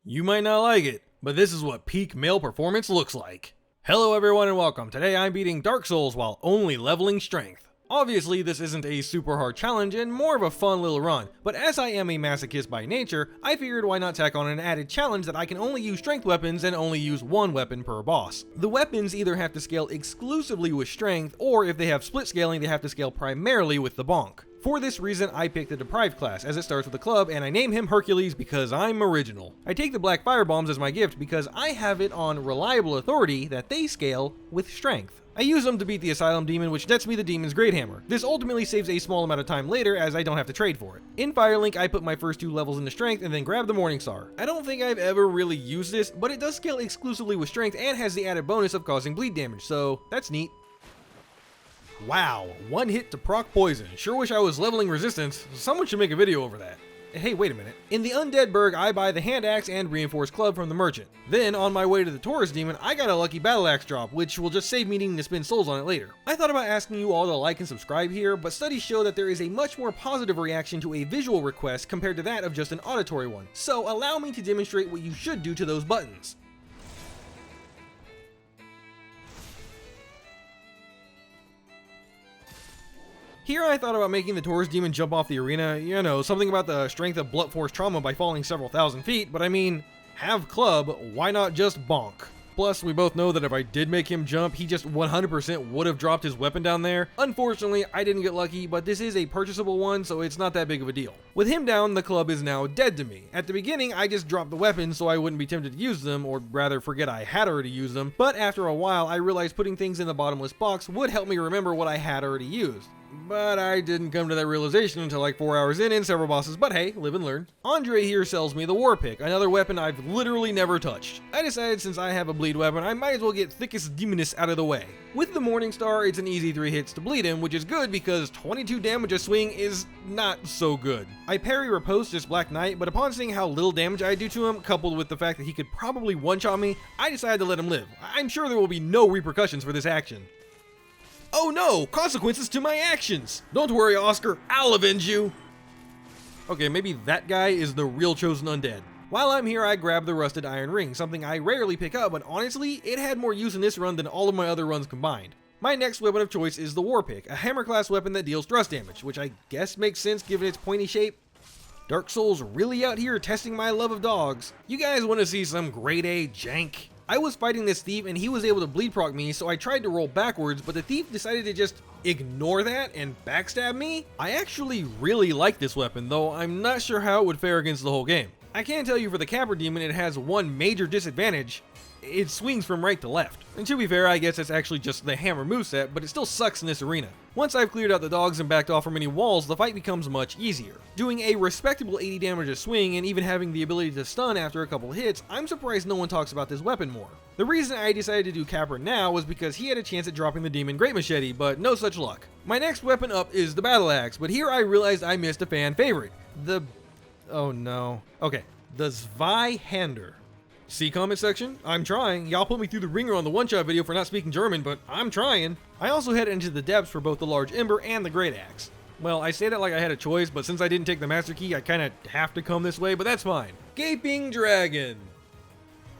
You might not like it, but this is what peak male performance looks like. Hello everyone and welcome. Today I'm beating Dark Souls while only leveling strength. Obviously this isn't a super hard challenge and more of a fun little run, but as I am a masochist by nature, I figured why not tack on an added challenge that I can only use strength weapons and only use one weapon per boss. The weapons either have to scale exclusively with strength, or if they have split scaling they have to scale primarily with the bonk. For this reason, I picked the Deprived class, as it starts with a club, and I name him Hercules because I'm original. I take the Black Fire Bombs as my gift because I have it on reliable authority that they scale with strength. I use them to beat the Asylum demon, which nets me the demon's Great Hammer. This ultimately saves a small amount of time later, as I don't have to trade for it. In Firelink, I put my first 2 levels into strength and then grab the Morning Star. I don't think I've ever really used this, but it does scale exclusively with strength and has the added bonus of causing bleed damage, so that's neat. Wow, 1 hit to proc poison. Sure wish I was leveling resistance. Someone should make a video over that. Hey, wait a minute. In the Undead Burg, I buy the hand axe and reinforced club from the merchant. Then, on my way to the Taurus demon, I got a lucky battle axe drop, which will just save me needing to spend souls on it later. I thought about asking you all to like and subscribe here, but studies show that there is a much more positive reaction to a visual request compared to that of just an auditory one. So allow me to demonstrate what you should do to those buttons. Here I thought about making the Taurus demon jump off the arena, you know, something about the strength of blunt force trauma by falling several thousand feet, but I mean, have club, why not just bonk? Plus, we both know that if I did make him jump, he just 100% would have dropped his weapon down there. Unfortunately, I didn't get lucky, but this is a purchasable one, so it's not that big of a deal. With him down, the club is now dead to me. At the beginning, I just dropped the weapons so I wouldn't be tempted to use them, or rather forget I had already used them, but after a while, I realized putting things in the bottomless box would help me remember what I had already used. But I didn't come to that realization until like 4 hours in and several bosses, but hey, live and learn. Andre here sells me the War Pick, another weapon I've literally never touched. I decided since I have a bleed weapon, I might as well get Thickest Demoness out of the way. With the Morning Star, it's an easy 3 hits to bleed him, which is good because 22 damage a swing is not so good. I parry riposte just Black Knight, but upon seeing how little damage I do to him, coupled with the fact that he could probably one-shot me, I decided to let him live. I'm sure there will be no repercussions for this action. Oh no! Consequences to my actions! Don't worry, Oscar, I'll avenge you! Okay, maybe that guy is the real chosen undead. While I'm here, I grab the Rusted Iron Ring, something I rarely pick up, but honestly, it had more use in this run than all of my other runs combined. My next weapon of choice is the War Pick, a hammer class weapon that deals thrust damage, which I guess makes sense given its pointy shape. Dark Souls really out here testing my love of dogs. You guys want to see some grade A jank? I was fighting this thief and he was able to bleed proc me, so I tried to roll backwards, but the thief decided to just ignore that and backstab me. I actually really like this weapon, though I'm not sure how it would fare against the whole game. I can tell you for the Capra demon it has one major disadvantage. It swings from right to left. And to be fair, I guess that's actually just the hammer moveset, but it still sucks in this arena. Once I've cleared out the dogs and backed off from any walls, the fight becomes much easier. Doing a respectable 80 damage a swing and even having the ability to stun after a couple hits, I'm surprised no one talks about this weapon more. The reason I decided to do Capra now was because he had a chance at dropping the demon Great Machete, but no such luck. My next weapon up is the Battle Axe, but here I realized I missed a fan favorite. Oh no. Okay, the Zweihander. See comment section? I'm trying. Y'all put me through the ringer on the one-shot video for not speaking German, but I'm trying. I also headed into the depths for both the Large Ember and the Great Axe. Well, I say that like I had a choice, but since I didn't take the Master Key, I kinda have to come this way, but that's fine. Gaping Dragon.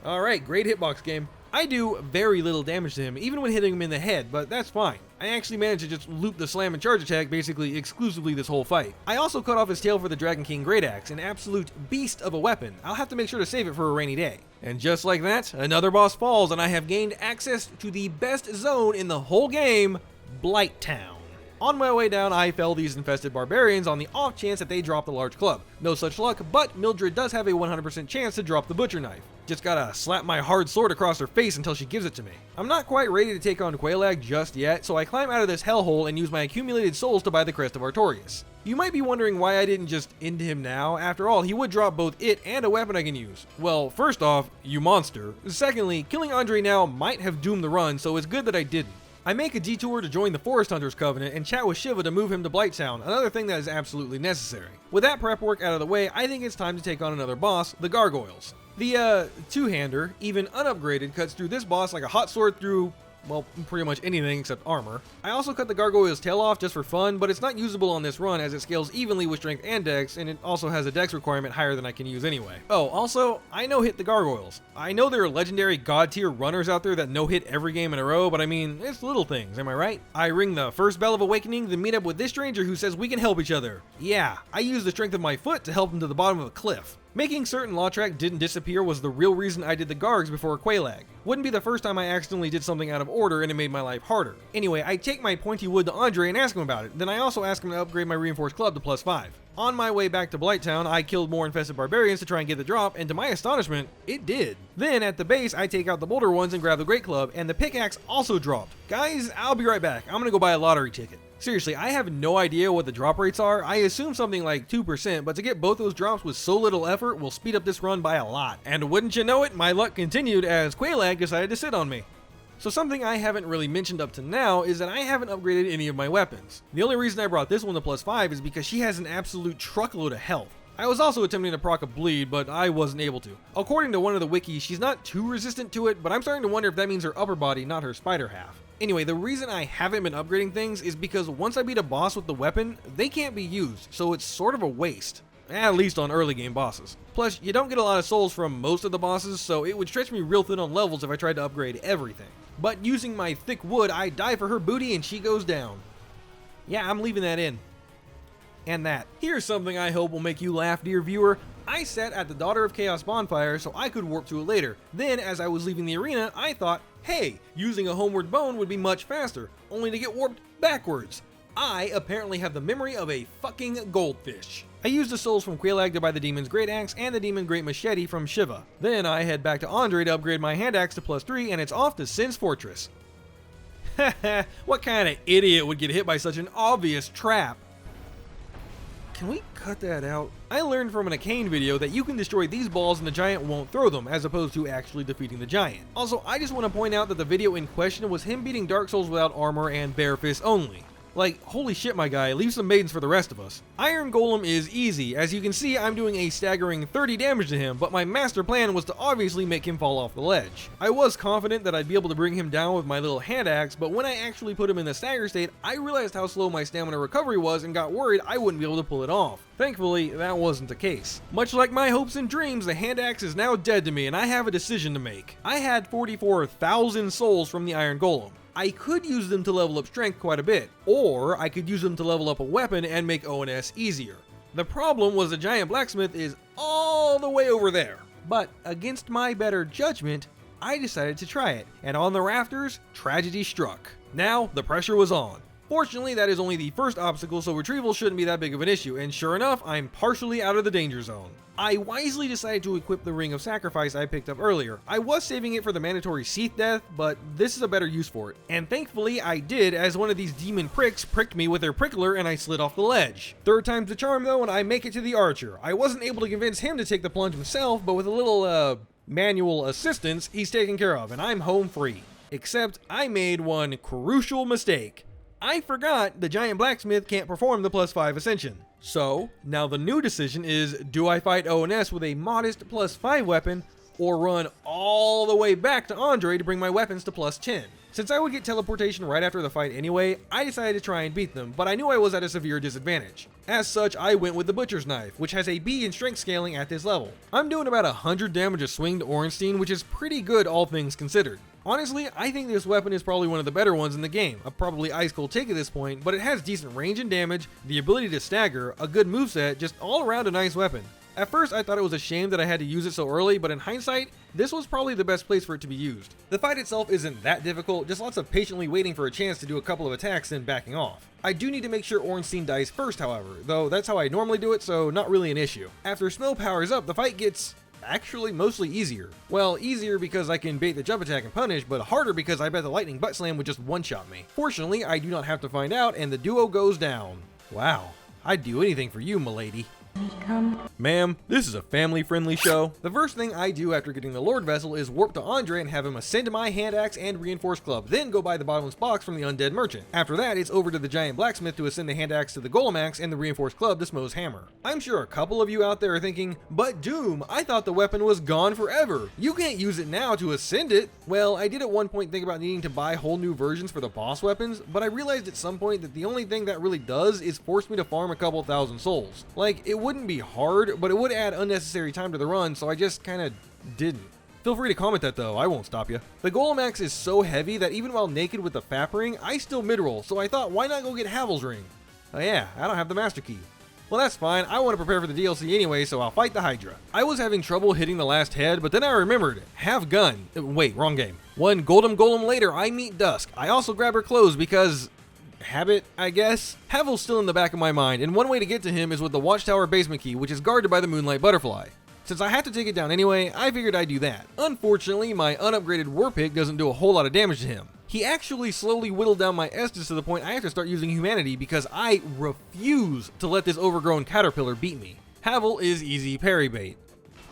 Alright, great hitbox game. I do very little damage to him, even when hitting him in the head, but that's fine. I actually managed to just loop the slam and charge attack basically exclusively this whole fight. I also cut off his tail for the Dragon King Great Axe, an absolute beast of a weapon. I'll have to make sure to save it for a rainy day. And just like that, another boss falls and I have gained access to the best zone in the whole game, Blighttown. On my way down, I fell these infested barbarians on the off chance that they drop the large club. No such luck, but Mildred does have a 100% chance to drop the butcher knife. Just gotta slap my hard sword across her face until she gives it to me. I'm not quite ready to take on Quelag just yet, so I climb out of this hellhole and use my accumulated souls to buy the crest of Artorias. You might be wondering why I didn't just end him now. After all, he would drop both it and a weapon I can use. Well, first off, you monster. Secondly, killing Andre now might have doomed the run, so it's good that I didn't. I make a detour to join the Forest Hunters Covenant and chat with Shiva to move him to Blighttown, another thing that is absolutely necessary. With that prep work out of the way, I think it's time to take on another boss, the Gargoyles. The two-hander, even unupgraded, cuts through this boss like a hot sword through well, pretty much anything except armor. I also cut the gargoyle's tail off just for fun, but it's not usable on this run as it scales evenly with strength and dex, and it also has a dex requirement higher than I can use anyway. Oh, also, I no-hit the gargoyles. I know there are legendary god tier runners out there that no-hit every game in a row, but I mean, it's little things, am I right? I ring the first bell of awakening, then meet up with this stranger who says we can help each other. Yeah, I use the strength of my foot to help him to the bottom of a cliff. Making certain Lawtrack didn't disappear was the real reason I did the Gargs before Quelag. Wouldn't be the first time I accidentally did something out of order and it made my life harder. Anyway, I take my pointy wood to Andre and ask him about it, then I also ask him to upgrade my reinforced club to +5. On my way back to Blighttown, I killed more infested barbarians to try and get the drop, and to my astonishment, it did. Then at the base, I take out the bolder ones and grab the great club, and the pickaxe also dropped. Guys, I'll be right back. I'm gonna go buy a lottery ticket. Seriously, I have no idea what the drop rates are. I assume something like 2%, but to get both those drops with so little effort will speed up this run by a lot. And wouldn't you know it, my luck continued as Quelag decided to sit on me. So something I haven't really mentioned up to now is that I haven't upgraded any of my weapons. The only reason I brought this one to +5 is because she has an absolute truckload of health. I was also attempting to proc a bleed, but I wasn't able to. According to one of the wikis, she's not too resistant to it, but I'm starting to wonder if that means her upper body, not her spider half. Anyway, the reason I haven't been upgrading things is because once I beat a boss with the weapon, they can't be used, so it's sort of a waste. At least on early game bosses. Plus, you don't get a lot of souls from most of the bosses, so it would stretch me real thin on levels if I tried to upgrade everything. But using my thick wood, I die for her booty and she goes down. Yeah, I'm leaving that in. And that. Here's something I hope will make you laugh, dear viewer. I sat at the Daughter of Chaos bonfire so I could warp to it later. Then, as I was leaving the arena, I thought, hey, using a homeward bone would be much faster, only to get warped backwards. I apparently have the memory of a fucking goldfish. I used the souls from Quelag to buy the Demon's Great Axe and the Demon Great Machete from Shiva. Then I head back to Andre to upgrade my hand axe to +3 and it's off to Sens Fortress. Haha, what kind of idiot would get hit by such an obvious trap? Can we cut that out? I learned from an Arcane video that you can destroy these balls and the giant won't throw them, as opposed to actually defeating the giant. Also, I just want to point out that the video in question was him beating Dark Souls without armor and bare fist only. Like, holy shit my guy, leave some maidens for the rest of us. Iron Golem is easy. As you can see, I'm doing a staggering 30 damage to him, but my master plan was to obviously make him fall off the ledge. I was confident that I'd be able to bring him down with my little hand axe, but when I actually put him in the stagger state, I realized how slow my stamina recovery was and got worried I wouldn't be able to pull it off. Thankfully, that wasn't the case. Much like my hopes and dreams, the hand axe is now dead to me and I have a decision to make. I had 44,000 souls from the Iron Golem. I could use them to level up strength quite a bit, or I could use them to level up a weapon and make ONS easier. The problem was the giant blacksmith is all the way over there. But against my better judgment, I decided to try it, and on the rafters, tragedy struck. Now, the pressure was on. Fortunately, that is only the first obstacle, so retrieval shouldn't be that big of an issue, and sure enough, I'm partially out of the danger zone. I wisely decided to equip the Ring of Sacrifice I picked up earlier. I was saving it for the mandatory Seath Death, but this is a better use for it. And thankfully, I did, as one of these demon pricks pricked me with their prickler and I slid off the ledge. Third time's the charm though, and I make it to the archer. I wasn't able to convince him to take the plunge himself, but with a little, manual assistance, he's taken care of, and I'm home free. Except, I made one crucial mistake. I forgot the giant blacksmith can't perform the +5 ascension. So, now the new decision is, do I fight ONS with a modest +5 weapon, or run all the way back to Andre to bring my weapons to +10? Since I would get teleportation right after the fight anyway, I decided to try and beat them, but I knew I was at a severe disadvantage. As such, I went with the Butcher's Knife, which has a B in strength scaling at this level. I'm doing about 100 damage a swing to Ornstein, which is pretty good all things considered. Honestly, I think this weapon is probably one of the better ones in the game. A probably ice cold take at this point, but it has decent range and damage, the ability to stagger, a good moveset, just all around a nice weapon. At first I thought it was a shame that I had to use it so early, but in hindsight, this was probably the best place for it to be used. The fight itself isn't that difficult, just lots of patiently waiting for a chance to do a couple of attacks then backing off. I do need to make sure Ornstein dies first however, though that's how I normally do it, so not really an issue. After Snow powers up, the fight gets actually mostly easier. Well, easier because I can bait the jump attack and punish, but harder because I bet the lightning butt slam would just one-shot me. Fortunately, I do not have to find out, and the duo goes down. Wow, I'd do anything for you, milady. Ma'am, this is a family-friendly show. The first thing I do after getting the Lord Vessel is warp to Andre and have him ascend my hand axe and reinforced club, then go buy the bottomless box from the undead merchant. After that, it's over to the giant blacksmith to ascend the hand axe to the golem axe and the reinforced club to Smo's hammer. I'm sure a couple of you out there are thinking, but Doom, I thought the weapon was gone forever. You can't use it now to ascend it. Well, I did at one point think about needing to buy whole new versions for the boss weapons, but I realized at some point that the only thing that really does is force me to farm a couple thousand souls. Like, it wouldn't be hard, but it would add unnecessary time to the run, so I just kinda didn't. Feel free to comment that though, I won't stop you. The Golem axe is so heavy that even while naked with the Fap ring, I still mid-roll, so I thought, why not go get Havel's ring? Oh yeah, I don't have the Master Key. Well, that's fine, I want to prepare for the DLC anyway, so I'll fight the Hydra. I was having trouble hitting the last head, but then I remembered, have gun. Wait, wrong game. One Golem later, I meet Dusk. I also grab her clothes because... habit, I guess? Havel's still in the back of my mind, and one way to get to him is with the Watchtower basement key, which is guarded by the Moonlight Butterfly. Since I have to take it down anyway, I figured I'd do that. Unfortunately, my unupgraded War Pick doesn't do a whole lot of damage to him. He actually slowly whittled down my Estus to the point I have to start using Humanity because I refuse to let this overgrown caterpillar beat me. Havel is easy parry bait.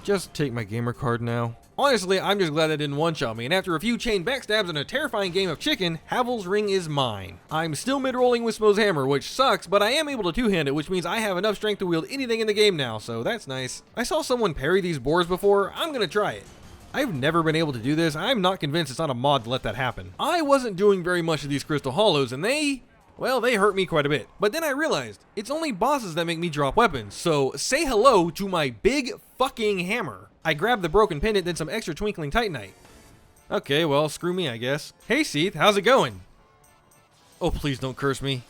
Just take my gamer card now. Honestly, I'm just glad that didn't one-shot me, and after a few chain backstabs and a terrifying game of chicken, Havel's ring is mine. I'm still mid-rolling with Smo's hammer, which sucks, but I am able to two-hand it, which means I have enough strength to wield anything in the game now, so that's nice. I saw someone parry these boars before, I'm gonna try it. I've never been able to do this, I'm not convinced it's not a mod to let that happen. I wasn't doing very much of these crystal hollows, and they hurt me quite a bit. But then I realized, it's only bosses that make me drop weapons, so say hello to my big fucking hammer. I grabbed the broken pendant, then some extra twinkling titanite. Okay, well, screw me, I guess. Hey, Seath, how's it going? Oh, please don't curse me.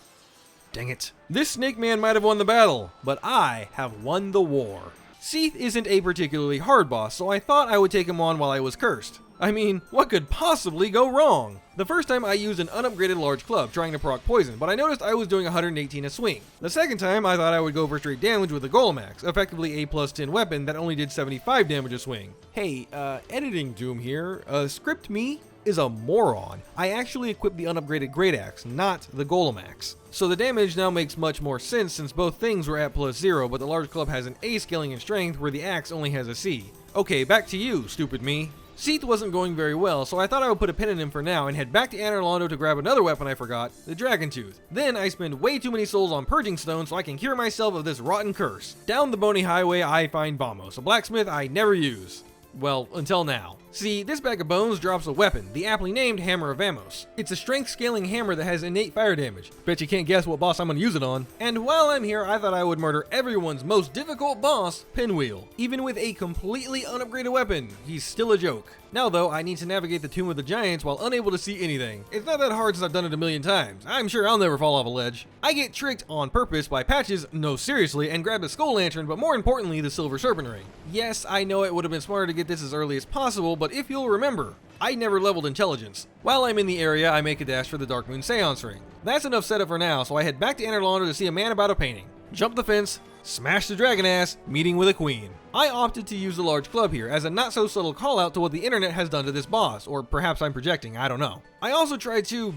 Dang it. This snake man might have won the battle, but I have won the war. Seath isn't a particularly hard boss, so I thought I would take him on while I was cursed. I mean, what could possibly go wrong? The first time I used an unupgraded large club trying to proc poison, but I noticed I was doing 118 a swing. The second time I thought I would go for straight damage with the Golem axe, effectively a +10 weapon that only did 75 damage a swing. Hey, editing Doom here, script me is a moron. I actually equipped the unupgraded great axe, not the Golem axe. So the damage now makes much more sense since both things were at +0, but the large club has an A scaling in strength where the axe only has a C. Okay, back to you, stupid me. Seath wasn't going very well, so I thought I would put a pin in him for now and head back to Anor Londo to grab another weapon I forgot, the Dragon Tooth. Then I spend way too many souls on Purging Stone so I can cure myself of this rotten curse. Down the bony highway I find Vamos, a blacksmith I never use. Well, until now. See, this bag of bones drops a weapon, the aptly named Hammer of Vamos. It's a strength scaling hammer that has innate fire damage. Bet you can't guess what boss I'm gonna use it on. And while I'm here, I thought I would murder everyone's most difficult boss, Pinwheel. Even with a completely unupgraded weapon, he's still a joke. Now though, I need to navigate the Tomb of the Giants while unable to see anything. It's not that hard since I've done it a million times. I'm sure I'll never fall off a ledge. I get tricked on purpose by Patches, no seriously, and grab the Skull Lantern, but more importantly, the Silver Serpent Ring. Yes, I know it would have been smarter to get this as early as possible, but if you'll remember, I never leveled intelligence. While I'm in the area, I make a dash for the Dark Moon Seance Ring. That's enough setup for now, so I head back to Anor Londo to see a man about a painting. Jump the fence, smash the dragon ass, meeting with a queen. I opted to use the large club here as a not so subtle call out to what the internet has done to this boss, or perhaps I'm projecting, I don't know. I also tried to,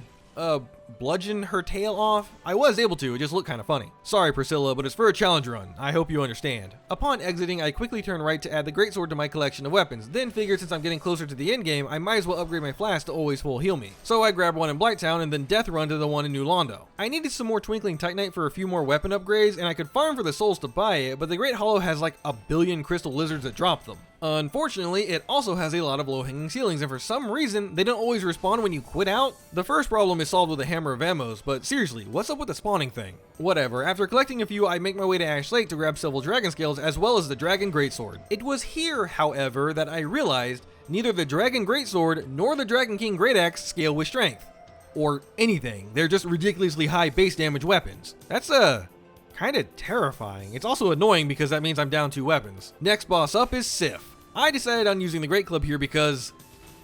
bludgeon her tail off. I was able to, it just looked kind of funny. Sorry Priscilla, but it's for a challenge run. I hope you understand. Upon exiting, I quickly turned right to add the greatsword to my collection of weapons, then figured since I'm getting closer to the end game, I might as well upgrade my flask to always full heal me. So I grabbed one in Blighttown and then death run to the one in New Londo. I needed some more twinkling titanite for a few more weapon upgrades, and I could farm for the souls to buy it, but the Great Hollow has like a billion crystal lizards that drop them. Unfortunately, it also has a lot of low-hanging ceilings, and for some reason, they don't always respawn when you quit out. The first problem is solved with a Hammer of Amos, but seriously, what's up with the spawning thing? Whatever, after collecting a few, I make my way to Ash Lake to grab several dragon scales as well as the Dragon Greatsword. It was here, however, that I realized neither the Dragon Greatsword nor the Dragon King Great Axe scale with strength. Or anything, they're just ridiculously high base damage weapons. That's kinda terrifying. It's also annoying because that means I'm down 2 weapons. Next boss up is Sif. I decided on using the Great Club here because,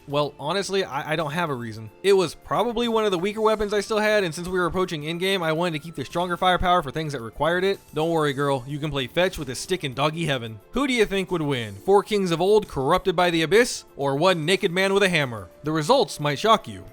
well, honestly, I don't have a reason. It was probably one of the weaker weapons I still had, and since we were approaching endgame, I wanted to keep the stronger firepower for things that required it. Don't worry, girl, you can play fetch with a stick in doggy heaven. Who do you think would win? 4 kings of old corrupted by the abyss, or one naked man with a hammer? The results might shock you.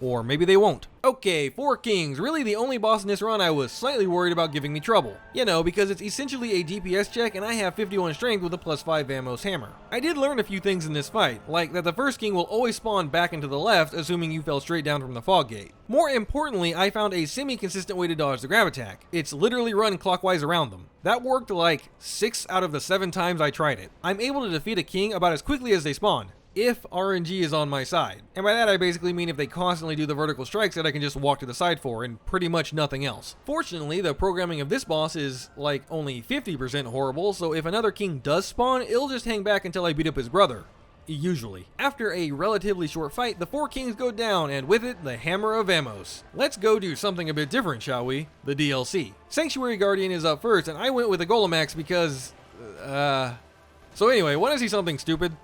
Or maybe they won't. Okay, 4 kings, really the only boss in this run I was slightly worried about giving me trouble. You know, because it's essentially a DPS check and I have 51 strength with a +5 Vamos hammer. I did learn a few things in this fight, like that the first king will always spawn back into the left, assuming you fell straight down from the fog gate. More importantly, I found a semi-consistent way to dodge the grab attack. It's literally run clockwise around them. That worked like 6 out of the 7 times I tried it. I'm able to defeat a king about as quickly as they spawn, if RNG is on my side. And by that I basically mean if they constantly do the vertical strikes that I can just walk to the side for, and pretty much nothing else. Fortunately, the programming of this boss is like only 50% horrible, so if another king does spawn, it'll just hang back until I beat up his brother. Usually. After a relatively short fight, the 4 kings go down, and with it, the Hammer of Amos. Let's go do something a bit different, shall we? The DLC. Sanctuary Guardian is up first, and I went with the Golem because, So anyway, want to see something stupid?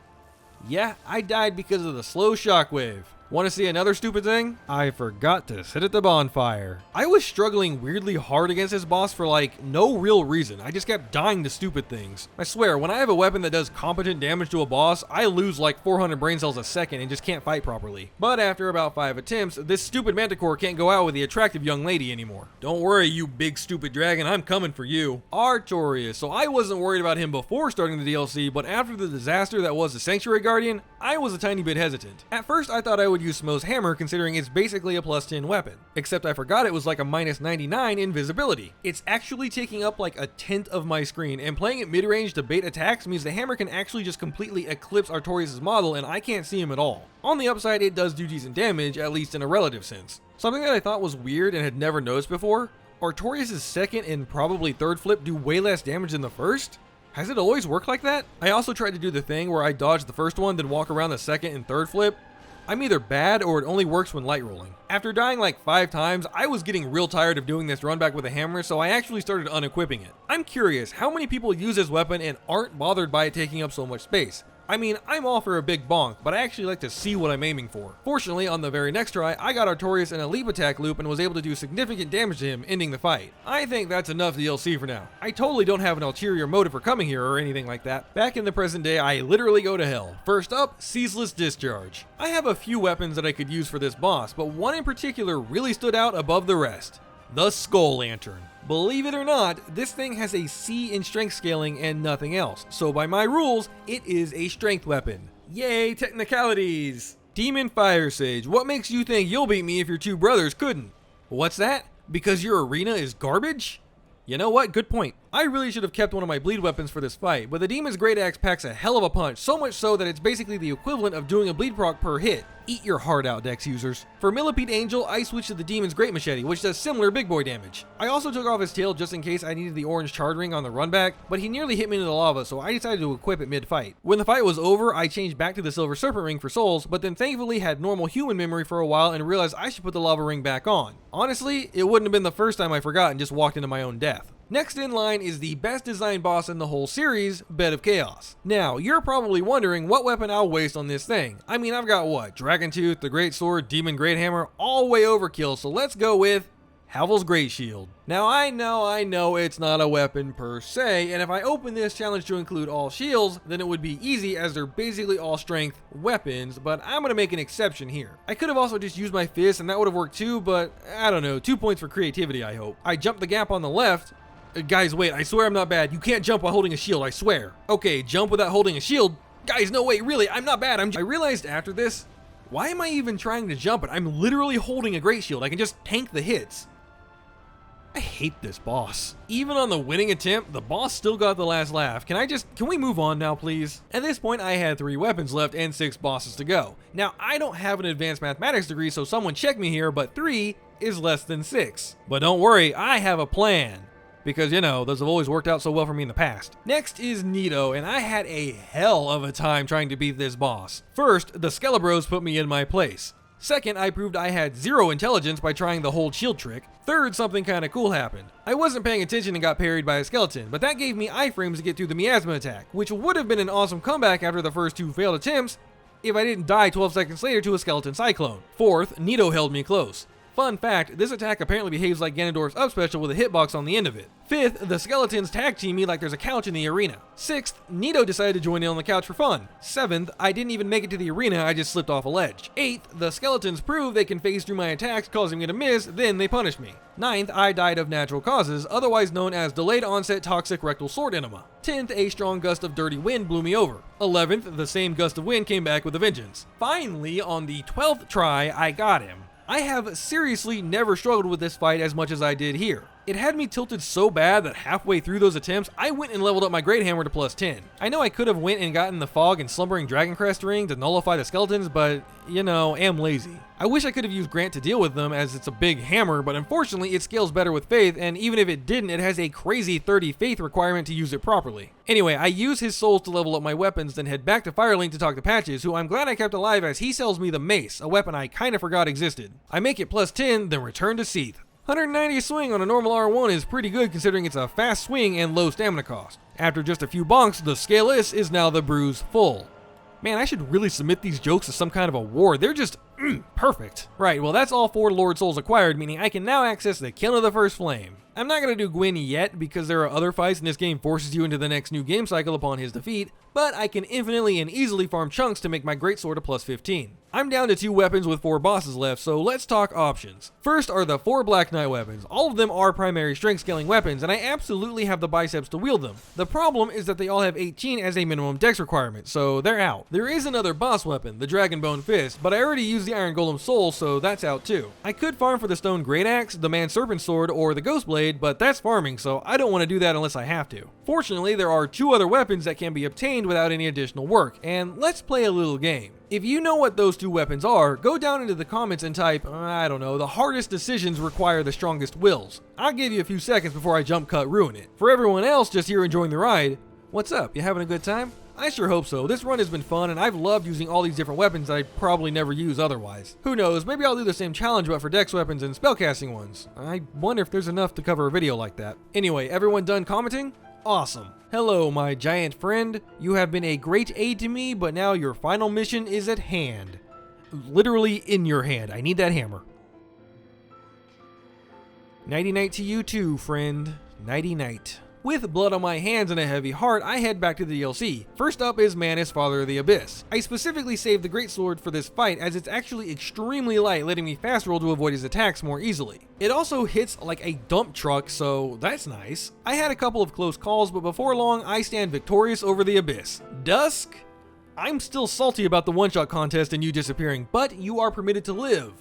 Yeah, I died because of the slow shockwave. Want to see another stupid thing? I forgot to sit at the bonfire. I was struggling weirdly hard against this boss for like no real reason. I just kept dying to stupid things. I swear, when I have a weapon that does competent damage to a boss, I lose like 400 brain cells a second and just can't fight properly. But after about 5 attempts, this stupid manticore can't go out with the attractive young lady anymore. Don't worry, you big stupid dragon, I'm coming for you. Artorias. So I wasn't worried about him before starting the DLC, but after the disaster that was the Sanctuary Guardian, I was a tiny bit hesitant. At first, I thought I would use Smo's hammer considering it's basically a +10 weapon, except I forgot it was like a -99 invisibility. It's actually taking up like a 1/10 of my screen, and playing it mid-range to bait attacks means the hammer can actually just completely eclipse Artorias' model and I can't see him at all. On the upside, it does do decent damage, at least in a relative sense. Something that I thought was weird and had never noticed before, Artorias' second and probably third flip do way less damage than the first? Has it always worked like that? I also tried to do the thing where I dodge the first one then walk around the second and third flip. I'm either bad or it only works when light rolling. After dying like 5 times, I was getting real tired of doing this run back with a hammer, so I actually started unequipping it. I'm curious, how many people use this weapon and aren't bothered by it taking up so much space? I mean, I'm all for a big bonk, but I actually like to see what I'm aiming for. Fortunately, on the very next try, I got Artorias in a leap attack loop and was able to do significant damage to him, ending the fight. I think that's enough DLC for now. I totally don't have an ulterior motive for coming here or anything like that. Back in the present day, I literally go to hell. First up, Ceaseless Discharge. I have a few weapons that I could use for this boss, but one in particular really stood out above the rest. The Skull Lantern. Believe it or not, this thing has a C in strength scaling and nothing else, so by my rules, it is a strength weapon. Yay, technicalities! Demon Fire Sage, what makes you think you'll beat me if your 2 brothers couldn't? What's that? Because your arena is garbage? You know what? Good point. I really should have kept one of my bleed weapons for this fight, but the Demon's Great Axe packs a hell of a punch, so much so that it's basically the equivalent of doing a bleed proc per hit. Eat your heart out, Dex users. For Millipede Angel, I switched to the Demon's Great Machete, which does similar big boy damage. I also took off his tail just in case I needed the orange charge ring on the run back, but he nearly hit me into the lava, so I decided to equip it mid-fight. When the fight was over, I changed back to the Silver Serpent ring for souls, but then thankfully had normal human memory for a while and realized I should put the lava ring back on. Honestly, it wouldn't have been the first time I forgot and just walked into my own death. Next in line is the best designed boss in the whole series, Bed of Chaos. Now, you're probably wondering what weapon I'll waste on this thing. I mean, I've got what? Dragon Tooth, the Great Sword, Demon Great Hammer, all way overkill, so let's go with Havel's Great Shield. Now I know it's not a weapon per se, and if I open this challenge to include all shields, then it would be easy as they're basically all strength weapons, but I'm gonna make an exception here. I could have also just used my fist and that would have worked too, but I don't know, 2 points for creativity I hope. I jumped the gap on the left. Guys, wait, I swear I'm not bad. You can't jump while holding a shield, I swear. Okay, jump without holding a shield. Guys, no, wait, really, I'm not bad. I realized after this, why am I even trying to jump it? I'm literally holding a great shield. I can just tank the hits. I hate this boss. Even on the winning attempt, the boss still got the last laugh. Can we move on now, please? At this point, I had 3 weapons left and 6 bosses to go. Now, I don't have an advanced mathematics degree, so someone check me here, but 3 is less than 6. But don't worry, I have a plan. Because, you know, those have always worked out so well for me in the past. Next is Nito, and I had a hell of a time trying to beat this boss. First, the Skelebros put me in my place. Second, I proved I had 0 intelligence by trying the hold shield trick. Third, something kinda cool happened. I wasn't paying attention and got parried by a skeleton, but that gave me iframes to get through the miasma attack, which would have been an awesome comeback after the first 2 failed attempts if I didn't die 12 seconds later to a skeleton cyclone. Fourth, Nito held me close. Fun fact, this attack apparently behaves like Ganondorf's up special with a hitbox on the end of it. 5th, the skeletons tag team me like there's a couch in the arena. 6th, Nito decided to join in on the couch for fun. 7th, I didn't even make it to the arena, I just slipped off a ledge. 8th, the skeletons prove they can phase through my attacks, causing me to miss, then they punish me. 9th, I died of natural causes, otherwise known as delayed onset toxic rectal sword enema. 10th, a strong gust of dirty wind blew me over. 11th, the same gust of wind came back with a vengeance. Finally, on the 12th try, I got him. I have seriously never struggled with this fight as much as I did here. It had me tilted so bad that halfway through those attempts, I went and leveled up my Great Hammer to +10. I know I could have went and gotten the Fog and Slumbering Dragon Crest ring to nullify the skeletons, but, you know, am lazy. I wish I could have used Grant to deal with them as it's a big hammer, but unfortunately it scales better with Faith, and even if it didn't, it has a crazy 30 Faith requirement to use it properly. Anyway, I use his souls to level up my weapons, then head back to Firelink to talk to Patches, who I'm glad I kept alive as he sells me the Mace, a weapon I kinda forgot existed. I make it +10, then return to Seath. 190 swing on a normal R1 is pretty good considering it's a fast swing and low stamina cost. After just a few bonks, the Scaleless is now the Bruise full. Man, I should really submit these jokes to some kind of award. They're just perfect. Right, well that's all 4 Lord Souls acquired, meaning I can now access the Kiln of the First Flame. I'm not going to do Gwyn yet because there are other fights and this game forces you into the next new game cycle upon his defeat, but I can infinitely and easily farm chunks to make my greatsword a +15. I'm down to 2 weapons with 4 bosses left, so let's talk options. First are the 4 Black Knight weapons. All of them are primary strength scaling weapons, and I absolutely have the biceps to wield them. The problem is that they all have 18 as a minimum dex requirement, so they're out. There is another boss weapon, the Dragonbone Fist, but I already used the Iron Golem Soul, so that's out too. I could farm for the Stone Great Axe, the Man Serpent Sword, or the Ghost Blade, but that's farming, so I don't want to do that unless I have to. Fortunately, there are 2 other weapons that can be obtained without any additional work, and let's play a little game. If you know what those 2 weapons are, go down into the comments and type, I don't know, the hardest decisions require the strongest wills. I'll give you a few seconds before I jump cut ruin it. For everyone else just here enjoying the ride, what's up, you having a good time? I sure hope so. This run has been fun and I've loved using all these different weapons that I'd probably never use otherwise. Who knows, maybe I'll do the same challenge but for dex weapons and spellcasting ones. I wonder if there's enough to cover a video like that. Anyway, everyone done commenting? Awesome. Hello, my giant friend. You have been a great aid to me, but now your final mission is at hand. Literally in your hand. I need that hammer. Nighty-night to you too, friend. Nighty-night. With blood on my hands and a heavy heart, I head back to the DLC. First up is Manus, Father of the Abyss. I specifically saved the Greatsword for this fight as it's actually extremely light, letting me fast roll to avoid his attacks more easily. It also hits like a dump truck, so that's nice. I had a couple of close calls, but before long, I stand victorious over the Abyss. Dusk? I'm still salty about the one-shot contest and you disappearing, but you are permitted to live.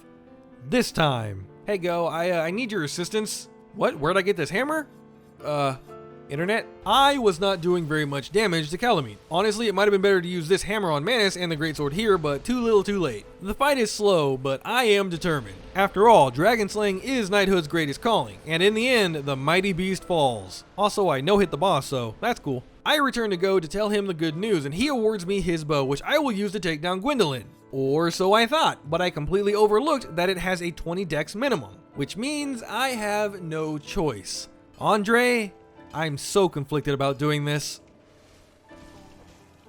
This time. Hey Go, I need your assistance. What? Where'd I get this hammer? Internet? I was not doing very much damage to Kalameet. Honestly, it might have been better to use this hammer on Manus and the Greatsword here, but too little too late. The fight is slow, but I am determined. After all, dragon slaying is knighthood's greatest calling, and in the end, the mighty beast falls. Also, I no-hit the boss, so that's cool. I return to Go to tell him the good news, and he awards me his bow, which I will use to take down Gwyndolin. Or so I thought, but I completely overlooked that it has a 20 dex minimum, which means I have no choice. Andre? I'm so conflicted about doing this.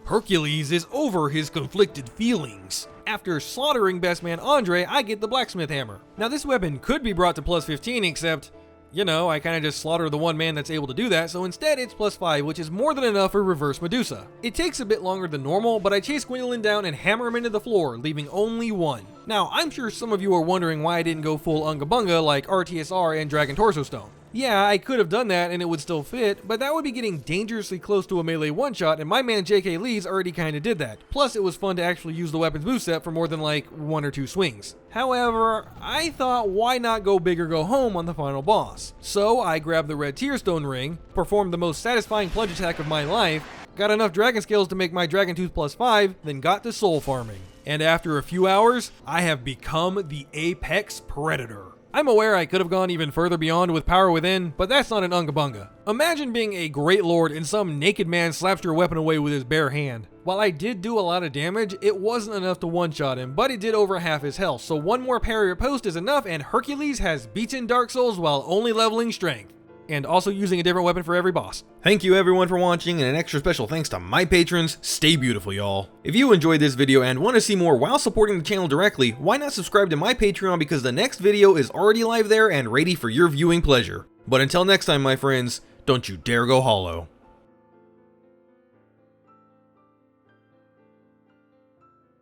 Hercules is over his conflicted feelings. After slaughtering best man Andre, I get the blacksmith hammer. Now this weapon could be brought to +15, except, you know, I kinda just slaughter the one man that's able to do that, so instead it's +5, which is more than enough for reverse Medusa. It takes a bit longer than normal, but I chase Gwyndolin down and hammer him into the floor, leaving only 1. Now, I'm sure some of you are wondering why I didn't go full unga bunga like RTSR and Dragon Torso Stone. Yeah, I could have done that and it would still fit, but that would be getting dangerously close to a melee one-shot, and my man JK Lees already kinda did that. Plus, it was fun to actually use the weapon's moveset for more than like 1 or 2 swings. However, I thought why not go big or go home on the final boss? So I grabbed the red Tearstone ring, performed the most satisfying plunge attack of my life, got enough dragon scales to make my Dragon Tooth +5, then got to soul farming. And after a few hours, I have become the Apex Predator. I'm aware I could have gone even further beyond with Power Within, but that's not an unga bunga. Imagine being a great lord and some naked man slaps your weapon away with his bare hand. While I did do a lot of damage, it wasn't enough to one-shot him, but it did over half his health, so 1 more parry or post is enough and Hercules has beaten Dark Souls while only leveling strength. and also using a different weapon for every boss. Thank you everyone for watching, and an extra special thanks to my patrons. Stay beautiful, y'all. If you enjoyed this video and want to see more while supporting the channel directly, why not subscribe to my Patreon, because the next video is already live there and ready for your viewing pleasure. But until next time, my friends, don't you dare go hollow.